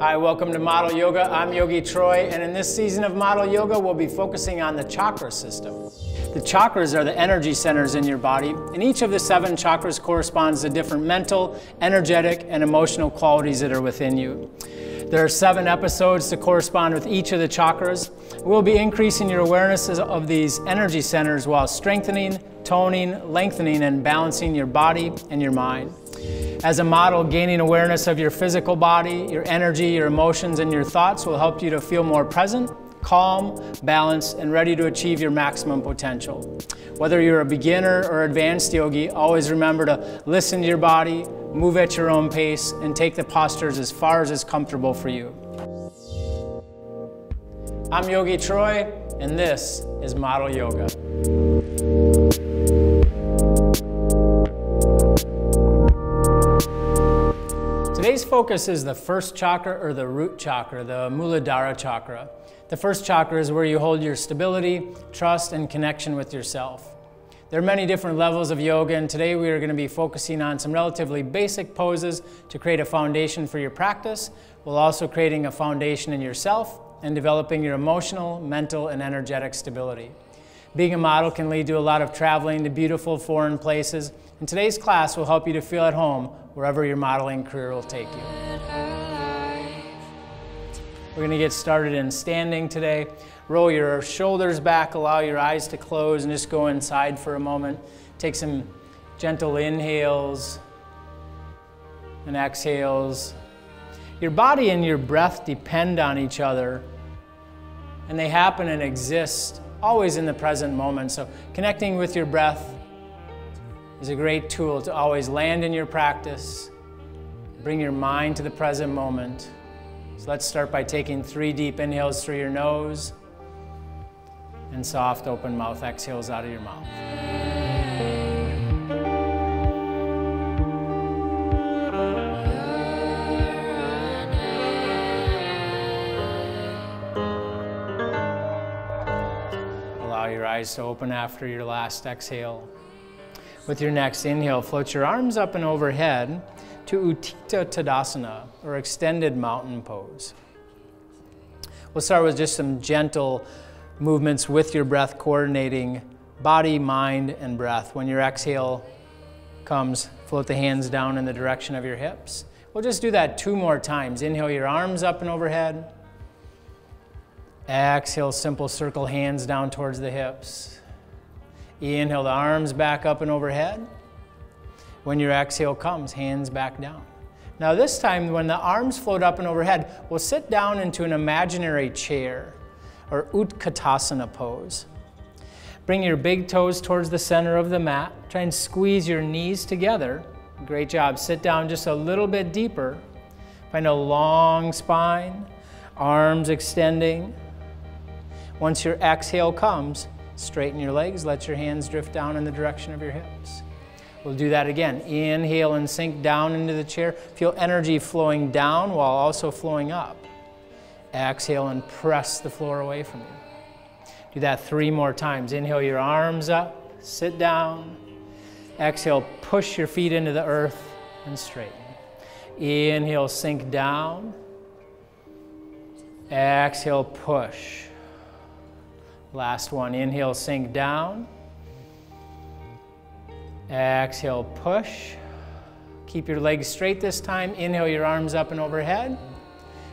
Hi, welcome to Model Yoga. I'm Yogi Troy, and in this season of Model Yoga, we'll be focusing on the chakra system. The chakras are the energy centers in your body, and each of the 7 chakras corresponds to different mental, energetic, and emotional qualities that are within you. There are 7 episodes to correspond with each of the chakras. We'll be increasing your awareness of these energy centers while strengthening, toning, lengthening, and balancing your body and your mind. As a model, gaining awareness of your physical body, your energy, your emotions, and your thoughts will help you to feel more present, calm, balanced, and ready to achieve your maximum potential. Whether you're a beginner or advanced yogi, always remember to listen to your body, move at your own pace, and take the postures as far as is comfortable for you. I'm Yogi Troy, and this is Model Yoga. Today's focus is the first chakra, or the root chakra, the Muladhara chakra. The first chakra is where you hold your stability, trust, and connection with yourself. There are many different levels of yoga, and today we are going to be focusing on some relatively basic poses to create a foundation for your practice, while also creating a foundation in yourself and developing your emotional, mental, and energetic stability. Being a model can lead to a lot of traveling to beautiful foreign places, and today's class will help you to feel at home wherever your modeling career will take you. We're going to get started in standing today. Roll your shoulders back, allow your eyes to close, and just go inside for a moment. Take some gentle inhales and exhales. Your body and your breath depend on each other, and they happen and exist always in the present moment. So connecting with your breath is a great tool to always land in your practice. Bring your mind to the present moment. So let's start by taking 3 deep inhales through your nose and soft open mouth exhales out of your mouth. Allow your eyes to open after your last exhale. With your next inhale, float your arms up and overhead to Utthita Tadasana, or extended mountain pose. We'll start with just some gentle movements with your breath, coordinating body, mind, and breath. When your exhale comes, float the hands down in the direction of your hips. We'll just do that 2 more times. Inhale your arms up and overhead. Exhale, simple circle, hands down towards the hips. Inhale the arms back up and overhead. When your exhale comes, hands back down. Now this time, when the arms float up and overhead, we'll sit down into an imaginary chair, or Utkatasana pose. Bring your big toes towards the center of the mat. Try and squeeze your knees together. Great job. Sit down just a little bit deeper. Find a long spine, arms extending. Once your exhale comes, straighten your legs, let your hands drift down in the direction of your hips. We'll do that again. Inhale and sink down into the chair. Feel energy flowing down while also flowing up. Exhale and press the floor away from you. Do that 3 more times. Inhale your arms up, sit down. Exhale, push your feet into the earth and straighten. Inhale, sink down. Exhale, push. Last one. Inhale, sink down. Exhale, push. Keep your legs straight this time. Inhale your arms up and overhead.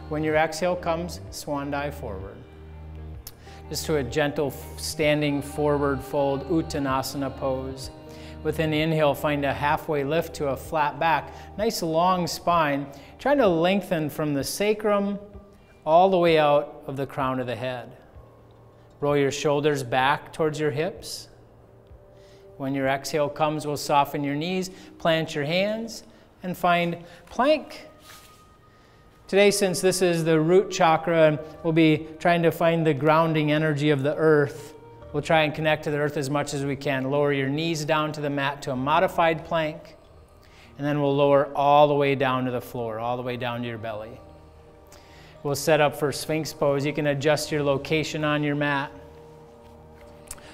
When your exhale comes, swan dive forward. Just to a gentle standing forward fold, Uttanasana pose. With an inhale, find a halfway lift to a flat back. Nice long spine. Trying to lengthen from the sacrum all the way out of the crown of the head. Roll your shoulders back towards your hips. When your exhale comes, we'll soften your knees, plant your hands, and find plank. Today, since this is the root chakra, we'll be trying to find the grounding energy of the earth. We'll try and connect to the earth as much as we can. Lower your knees down to the mat to a modified plank, and then we'll lower all the way down to the floor, all the way down to your belly. We'll set up for Sphinx pose. You can adjust your location on your mat.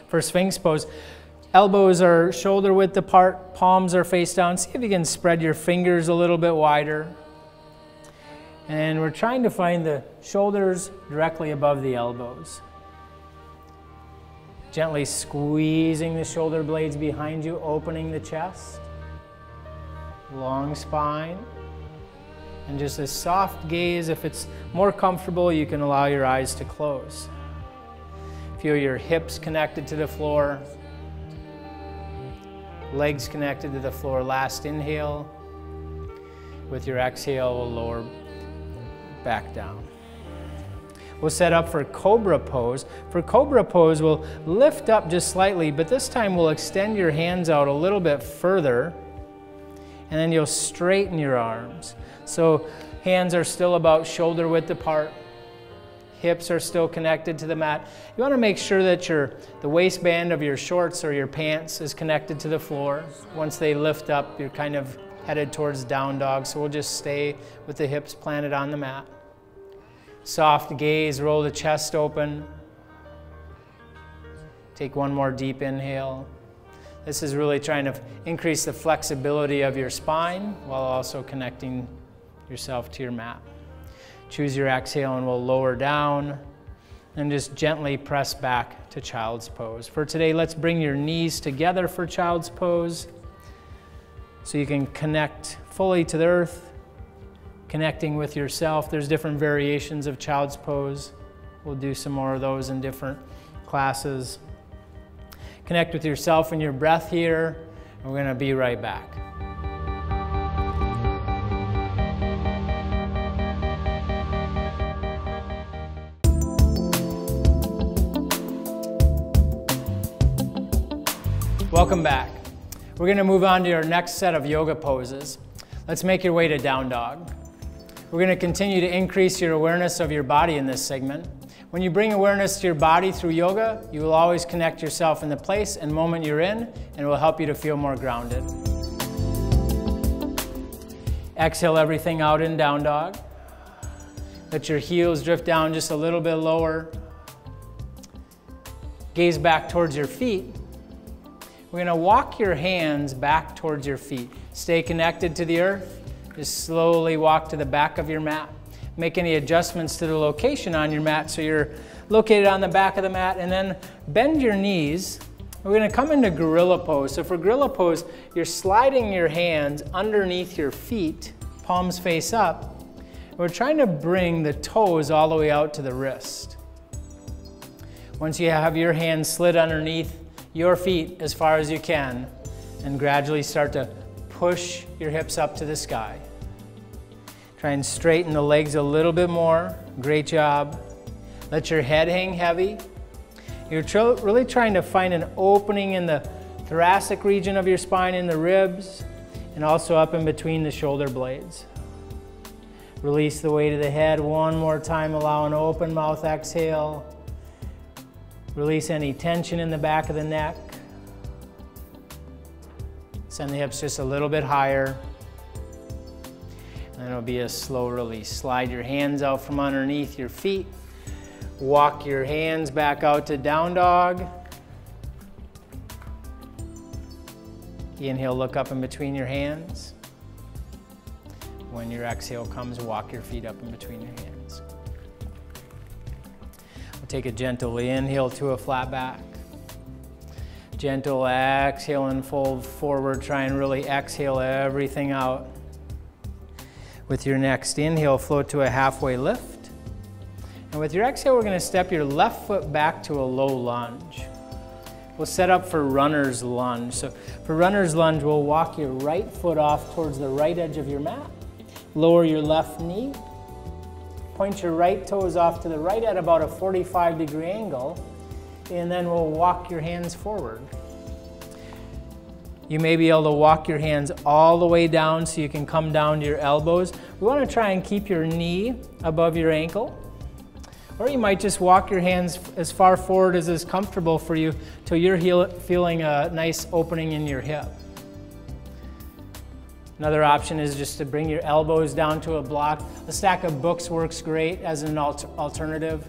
For Sphinx pose, elbows are shoulder width apart, palms are face down. See if you can spread your fingers a little bit wider. And we're trying to find the shoulders directly above the elbows. Gently squeezing the shoulder blades behind you, opening the chest. Long spine. And just a soft gaze. If it's more comfortable, you can allow your eyes to close. Feel your hips connected to the floor. Legs connected to the floor. Last inhale. With your exhale, we'll lower back down. We'll set up for Cobra Pose. For Cobra Pose, we'll lift up just slightly, but this time we'll extend your hands out a little bit further, and then you'll straighten your arms. So hands are still about shoulder width apart. Hips are still connected to the mat. You want to make sure that the waistband of your shorts or your pants is connected to the floor. Once they lift up, you're kind of headed towards down dog, so we'll just stay with the hips planted on the mat. Soft gaze, roll the chest open. Take one more deep inhale. This is really trying to increase the flexibility of your spine while also connecting yourself to your mat. Choose your exhale and we'll lower down and just gently press back to Child's Pose. For today, let's bring your knees together for Child's Pose so you can connect fully to the earth, connecting with yourself. There's different variations of Child's Pose. We'll do some more of those in different classes. Connect with yourself and your breath here, and we're going to be right back. Welcome back. We're going to move on to our next set of yoga poses. Let's make your way to down dog. We're going to continue to increase your awareness of your body in this segment. When you bring awareness to your body through yoga, you will always connect yourself in the place and moment you're in, and it will help you to feel more grounded. Exhale everything out in down dog. Let your heels drift down just a little bit lower. Gaze back towards your feet. We're going to walk your hands back towards your feet. Stay connected to the earth. Just slowly walk to the back of your mat. Make any adjustments to the location on your mat so you're located on the back of the mat, and then bend your knees. We're going to come into Gorilla Pose. So for Gorilla Pose, you're sliding your hands underneath your feet, palms face up. We're trying to bring the toes all the way out to the wrist. Once you have your hands slid underneath your feet as far as you can, and gradually start to push your hips up to the sky. Try and straighten the legs a little bit more. Great job. Let your head hang heavy. You're really trying to find an opening in the thoracic region of your spine, in the ribs, and also up in between the shoulder blades. Release the weight of the head one more time. Allow an open mouth exhale. Release any tension in the back of the neck. Send the hips just a little bit higher. And it'll be a slow release. Slide your hands out from underneath your feet. Walk your hands back out to down dog. Inhale, look up in between your hands. When your exhale comes, walk your feet up in between your hands. We'll take a gentle inhale to a flat back. Gentle exhale and fold forward. Try and really exhale everything out. With your next inhale, float to a halfway lift. And with your exhale, we're going to step your left foot back to a low lunge. We'll set up for runner's lunge. So for runner's lunge, we'll walk your right foot off towards the right edge of your mat. Lower your left knee. Point your right toes off to the right at about a 45-degree angle. And then we'll walk your hands forward. You may be able to walk your hands all the way down so you can come down to your elbows. We want to try and keep your knee above your ankle. Or you might just walk your hands as far forward as is comfortable for you till you're feeling a nice opening in your hip. Another option is just to bring your elbows down to a block. A stack of books works great as an alternative.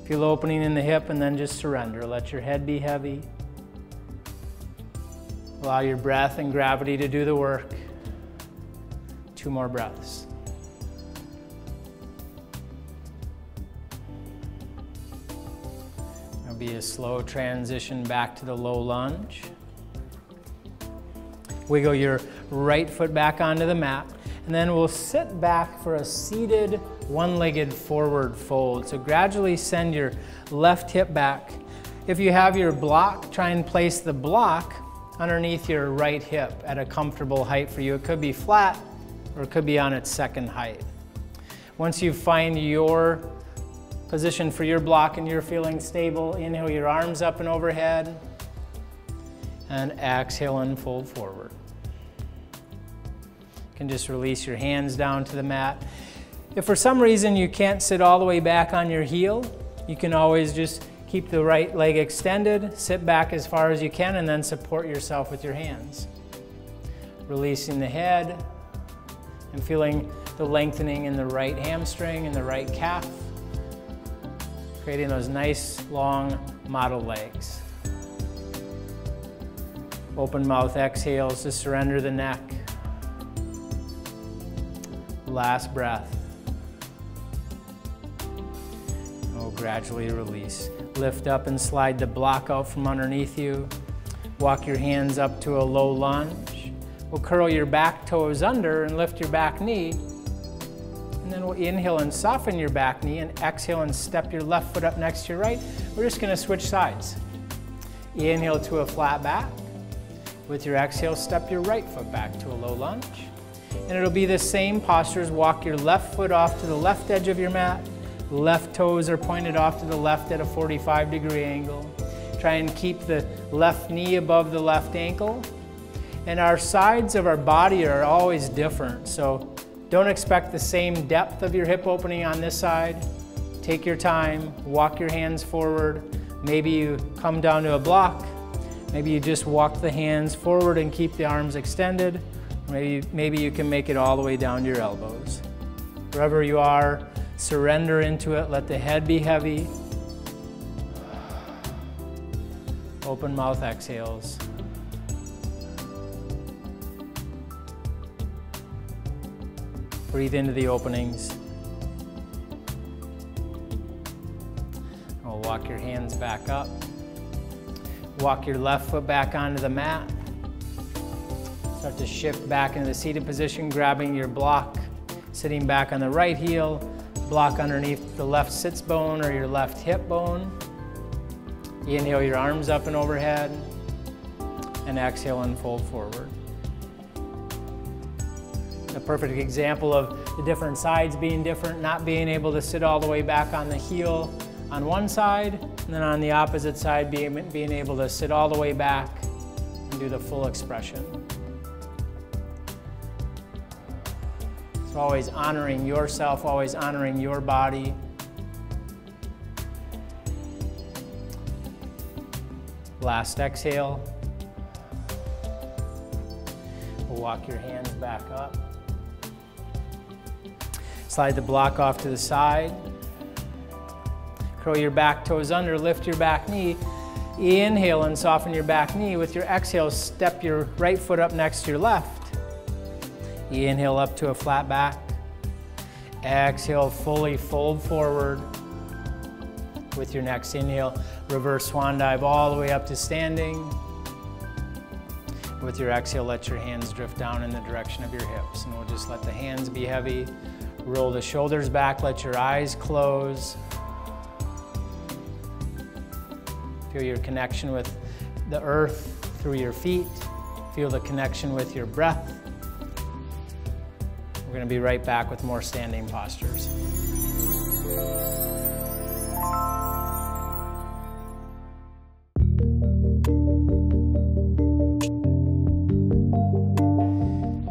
Feel opening in the hip and then just surrender. Let your head be heavy. Allow your breath and gravity to do the work. 2 more breaths. There'll be a slow transition back to the low lunge. Wiggle your right foot back onto the mat, and then we'll sit back for a seated one-legged forward fold. So gradually send your left hip back. If you have your block, try and place the block underneath your right hip at a comfortable height for you. It could be flat or it could be on its second height. Once you find your position for your block and you're feeling stable, inhale your arms up and overhead, and exhale and fold forward. You can just release your hands down to the mat. If for some reason you can't sit all the way back on your heel, you can always just keep the right leg extended, sit back as far as you can, and then support yourself with your hands. Releasing the head and feeling the lengthening in the right hamstring and the right calf, creating those nice long model legs. Open mouth exhales to surrender the neck. Last breath. Oh, gradually release. Lift up and slide the block out from underneath you. Walk your hands up to a low lunge. We'll curl your back toes under and lift your back knee. And then we'll inhale and soften your back knee, and exhale and step your left foot up next to your right. We're just going to switch sides. Inhale to a flat back. With your exhale, step your right foot back to a low lunge. And it'll be the same postures. Walk your left foot off to the left edge of your mat. Left toes are pointed off to the left at a 45-degree angle. Try and keep the left knee above the left ankle. And our sides of our body are always different, so don't expect the same depth of your hip opening on this side. Take your time, walk your hands forward. Maybe you come down to a block. Maybe you just walk the hands forward and keep the arms extended. Maybe you can make it all the way down to your elbows. Wherever you are, surrender into it. Let the head be heavy. Open mouth exhales. Breathe into the openings. We'll walk your hands back up. Walk your left foot back onto the mat. Start to shift back into the seated position, grabbing your block, sitting back on the right heel, block underneath the left sits bone or your left hip bone. Inhale your arms up and overhead, and exhale and fold forward. A perfect example of the different sides being different, not being able to sit all the way back on the heel on one side, and then on the opposite side being able to sit all the way back and do the full expression. So always honoring yourself, always honoring your body. Last exhale. We'll walk your hands back up. Slide the block off to the side. Curl your back toes under, lift your back knee. Inhale and soften your back knee. With your exhale, step your right foot up next to your left. Inhale up to a flat back. Exhale, fully fold forward. With your next inhale, reverse swan dive all the way up to standing. With your exhale, let your hands drift down in the direction of your hips. And we'll just let the hands be heavy. Roll the shoulders back, let your eyes close. Feel your connection with the earth through your feet. Feel the connection with your breath. We're going to be right back with more standing postures.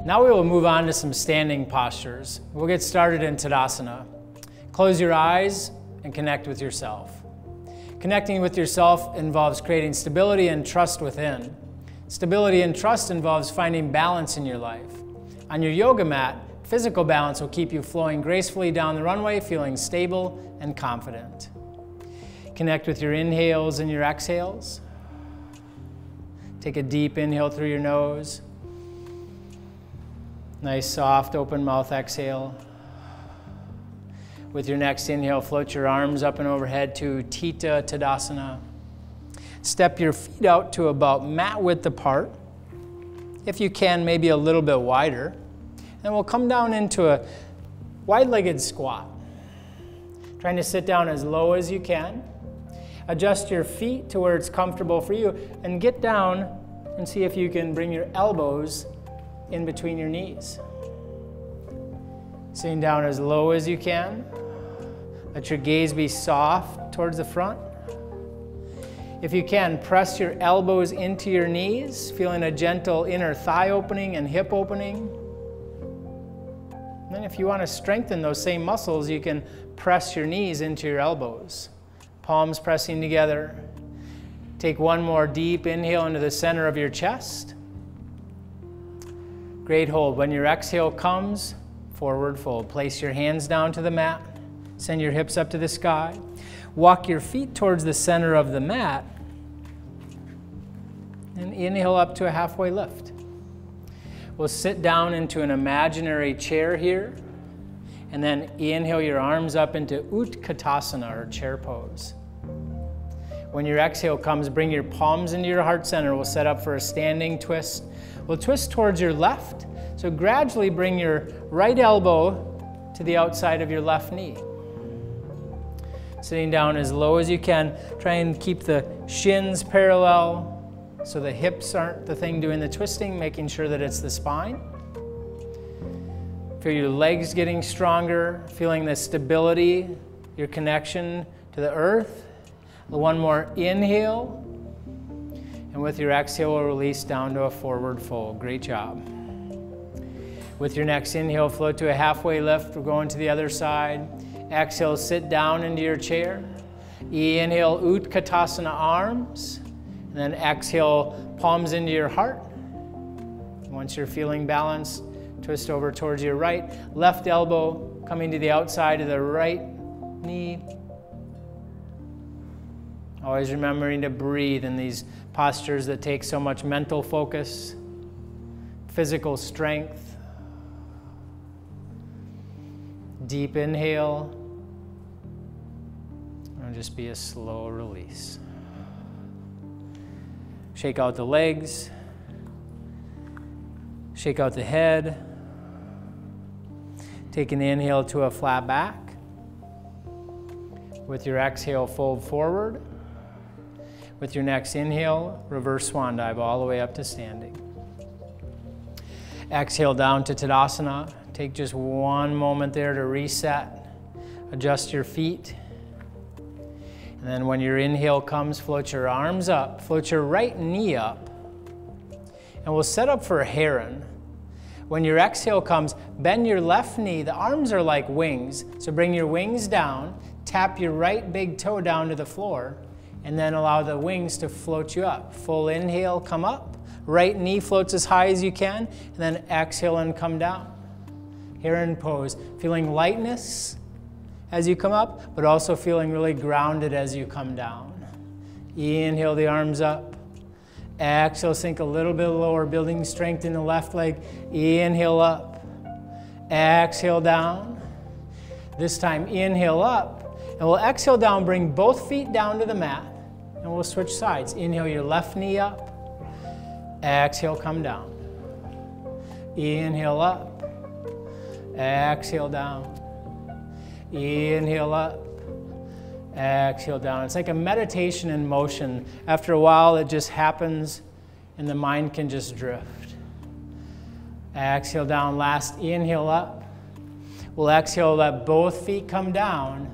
Now we will move on to some standing postures. We'll get started in Tadasana. Close your eyes and connect with yourself. Connecting with yourself involves creating stability and trust within. Stability and trust involves finding balance in your life. On your yoga mat, physical balance will keep you flowing gracefully down the runway, feeling stable and confident. Connect with your inhales and your exhales. Take a deep inhale through your nose. Nice soft open mouth exhale. With your next inhale, float your arms up and overhead to Theta Tadasana. Step your feet out to about mat width apart. If you can, maybe a little bit wider. Then we'll come down into a wide-legged squat. Trying to sit down as low as you can. Adjust your feet to where it's comfortable for you and get down and see if you can bring your elbows in between your knees. Sitting down as low as you can. Let your gaze be soft towards the front. If you can, press your elbows into your knees, feeling a gentle inner thigh opening and hip opening. And then if you want to strengthen those same muscles, you can press your knees into your elbows. Palms pressing together. Take one more deep inhale into the center of your chest. Great hold. When your exhale comes, forward fold. Place your hands down to the mat. Send your hips up to the sky. Walk your feet towards the center of the mat. And inhale up to a halfway lift. We'll sit down into an imaginary chair here. And then inhale your arms up into Utkatasana, or chair pose. When your exhale comes, bring your palms into your heart center. We'll set up for a standing twist. We'll twist towards your left. So gradually bring your right elbow to the outside of your left knee. Sitting down as low as you can. Try and keep the shins parallel so the hips aren't the thing doing the twisting, making sure that it's the spine. Feel your legs getting stronger, feeling the stability, your connection to the earth. One more inhale. And with your exhale, we'll release down to a forward fold. Great job. With your next inhale, float to a halfway lift. We're going to the other side. Exhale, sit down into your chair. Inhale, Utkatasana arms. And then exhale, palms into your heart. Once you're feeling balanced, twist over towards your right. Left elbow coming to the outside of the right knee. Always remembering to breathe in these postures that take so much mental focus, physical strength. Deep inhale. And just be a slow release. Shake out the legs. Shake out the head. Take an inhale to a flat back. With your exhale, fold forward. With your next inhale, reverse swan dive all the way up to standing. Exhale down to Tadasana. Take just one moment there to reset. Adjust your feet. And then when your inhale comes, float your arms up. Float your right knee up. And we'll set up for a heron. When your exhale comes, bend your left knee. The arms are like wings. So bring your wings down. Tap your right big toe down to the floor. And then allow the wings to float you up. Full inhale, come up. Right knee floats as high as you can. And then exhale and come down. Heron pose. Feeling lightness as you come up, but also feeling really grounded as you come down. Inhale the arms up. Exhale, sink a little bit lower, building strength in the left leg. Inhale up. Exhale down. This time inhale up. And we'll exhale down, bring both feet down to the mat. And we'll switch sides. Inhale your left knee up. Exhale, come down. Inhale up. Exhale down. Inhale up. Exhale down. It's like a meditation in motion. After a while, it just happens and the mind can just drift. Exhale down. Last inhale up. We'll exhale, let both feet come down.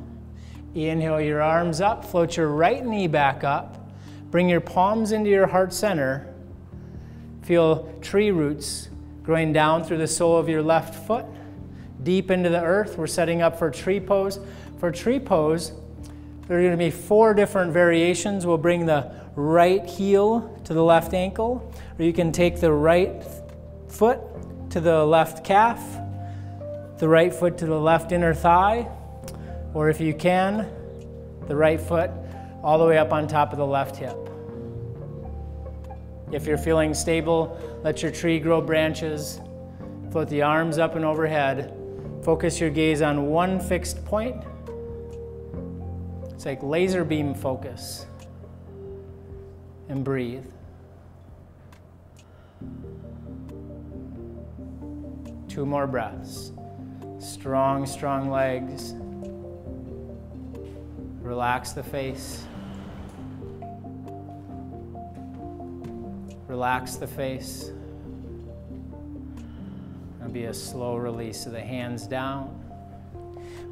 Inhale your arms up. Float your right knee back up. Bring your palms into your heart center. Feel tree roots growing down through the sole of your left foot. Deep into the earth. We're setting up for tree pose. For tree pose, there are going to be 4 different variations. We'll bring the right heel to the left ankle, or you can take the right foot to the left calf, the right foot to the left inner thigh, or if you can, the right foot all the way up on top of the left hip. If you're feeling stable, let your tree grow branches. Float the arms up and overhead. Focus your gaze on one fixed point. It's like laser beam focus. And breathe. Two more breaths. Strong, strong legs. Relax the face. Relax the face. It'll be a slow release of the hands down.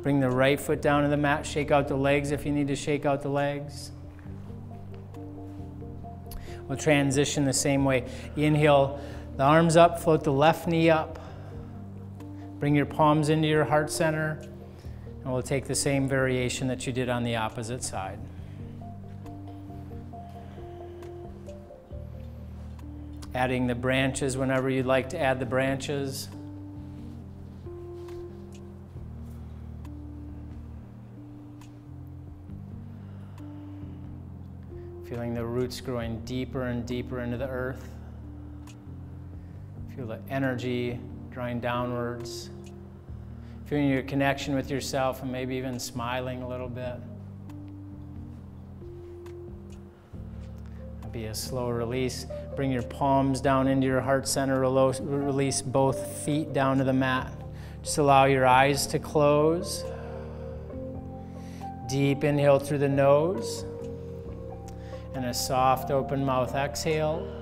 Bring the right foot down to the mat. Shake out the legs if you need to shake out the legs. We'll transition the same way. Inhale, the arms up, float the left knee up. Bring your palms into your heart center, and we'll take the same variation that you did on the opposite side. Adding the branches whenever you'd like to add the branches. Feeling the roots growing deeper and deeper into the earth. Feel the energy drawing downwards. Feeling your connection with yourself and maybe even smiling a little bit. It'll be a slow release. Bring your palms down into your heart center. Release both feet down to the mat. Just allow your eyes to close. Deep inhale through the nose. And a soft open mouth exhale.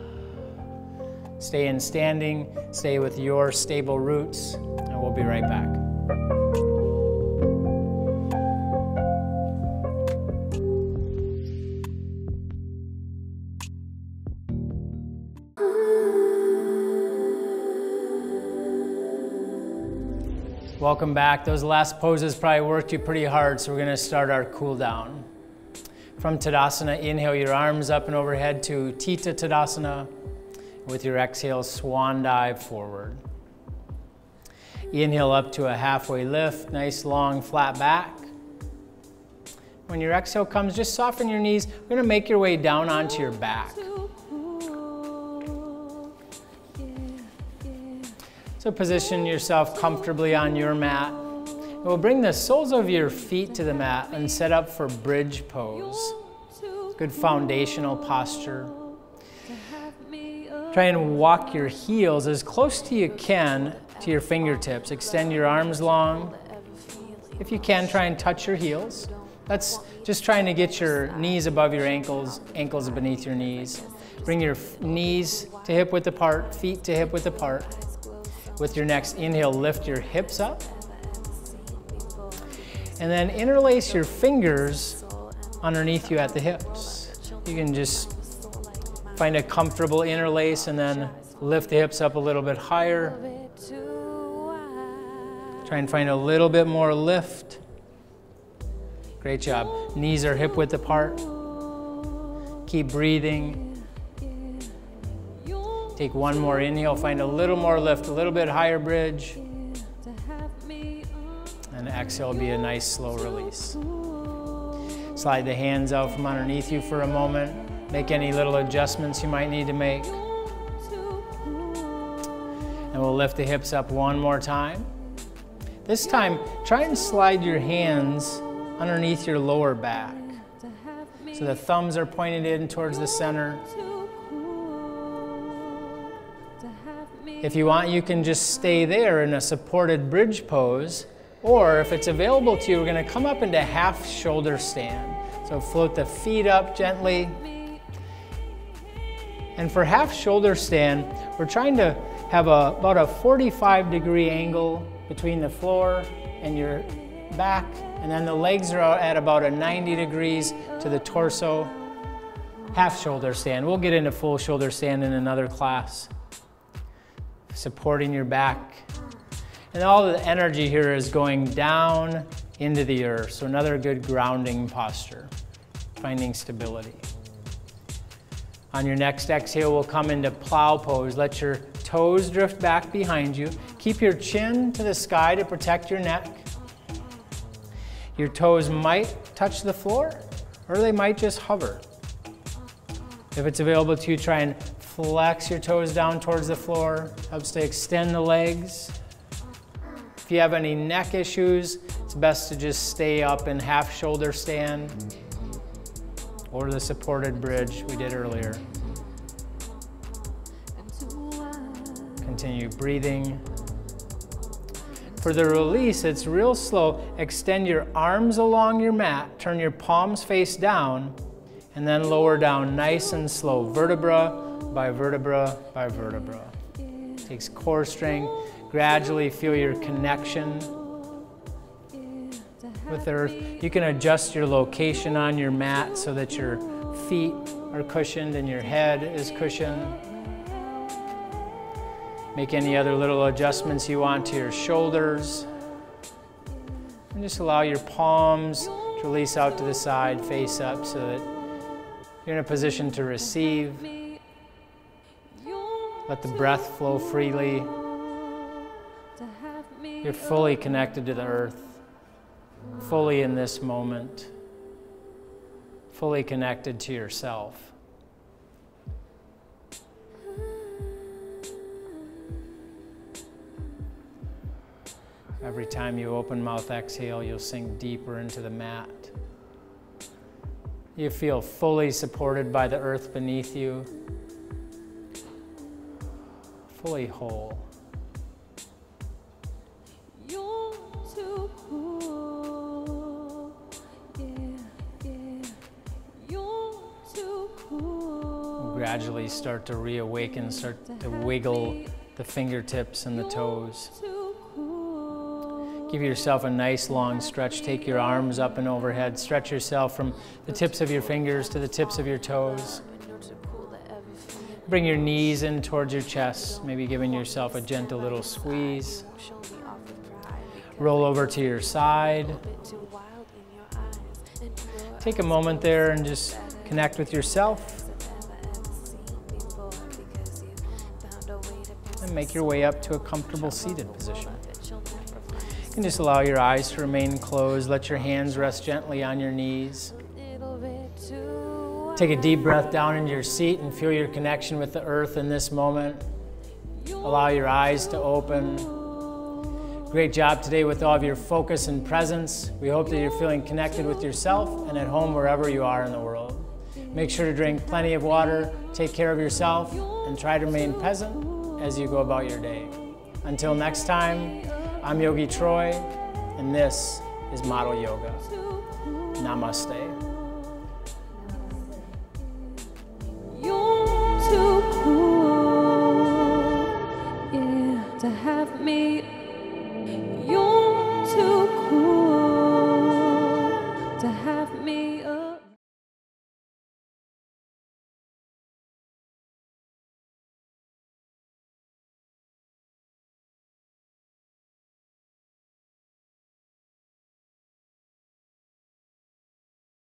Stay in standing, stay with your stable roots, and we'll be right back. Welcome back. Those last poses probably worked you pretty hard, so we're going to start our cool down. From Tadasana, inhale your arms up and overhead to Tita Tadasana. With your exhale, swan dive forward. Inhale up to a halfway lift, nice long flat back. When your exhale comes, just soften your knees. We're going to make your way down onto your back. So position yourself comfortably on your mat. And we'll bring the soles of your feet to the mat and set up for bridge pose. Good foundational posture. Try and walk your heels as close to you can to your fingertips. Extend your arms long. If you can, try and touch your heels. That's just trying to get your knees above your ankles, ankles beneath your knees. Bring your knees to hip width apart, feet to hip width apart. With your next inhale, lift your hips up. And then interlace your fingers underneath you at the hips. You can just find a comfortable interlace and then lift the hips up a little bit higher. Try and find a little bit more lift. Great job. Knees are hip width apart. Keep breathing. Take one more inhale, find a little more lift, a little bit higher bridge. And exhale will be a nice slow release. Slide the hands out from underneath you for a moment. Make any little adjustments you might need to make. And we'll lift the hips up one more time. This time, try and slide your hands underneath your lower back. So the thumbs are pointed in towards the center. If you want, you can just stay there in a supported bridge pose, or if it's available to you, we're going to come up into half shoulder stand. So float the feet up gently. And for half shoulder stand, we're trying to have about a 45-degree angle between the floor and your back, and then the legs are at about a 90 degrees to the torso. Half shoulder stand. We'll get into full shoulder stand in another class. Supporting your back. And all the energy here is going down into the earth. So another good grounding posture, finding stability. On your next exhale, we'll come into plow pose. Let your toes drift back behind you. Keep your chin to the sky to protect your neck. Your toes might touch the floor, or they might just hover. If it's available to you, try and Flex your toes down towards the floor. Helps to extend the legs. If you have any neck issues, it's best to just stay up in half shoulder stand or the supported bridge we did earlier. Continue breathing. For the release, it's real slow. Extend your arms along your mat, turn your palms face down, and then lower down nice and slow, vertebra by vertebra by vertebra. Takes core strength. Gradually feel your connection with the earth. You can adjust your location on your mat so that your feet are cushioned and your head is cushioned. Make any other little adjustments you want to your shoulders. And just allow your palms to release out to the side, face up, so that you're in a position to receive. Let the breath flow freely. You're fully connected to the earth, fully in this moment, fully connected to yourself. Every time you open mouth, exhale, you'll sink deeper into the mat. You feel fully supported by the earth beneath you, fully whole. You're too cool. Yeah. You're too cool. Gradually start to reawaken, start to wiggle the fingertips and the toes. Give yourself a nice long stretch. Take your arms up and overhead. Stretch yourself from the tips of your fingers to the tips of your toes. Bring your knees in towards your chest, maybe giving yourself a gentle little squeeze. Roll over to your side. Take a moment there and just connect with yourself. And make your way up to a comfortable seated position. You can just allow your eyes to remain closed. Let your hands rest gently on your knees. Take a deep breath down into your seat and feel your connection with the earth in this moment. Allow your eyes to open. Great job today with all of your focus and presence. We hope that you're feeling connected with yourself and at home wherever you are in the world. Make sure to drink plenty of water, take care of yourself, and try to remain present as you go about your day. Until next time, I'm Yogi Troy, and this is Model Yoga. Namaste.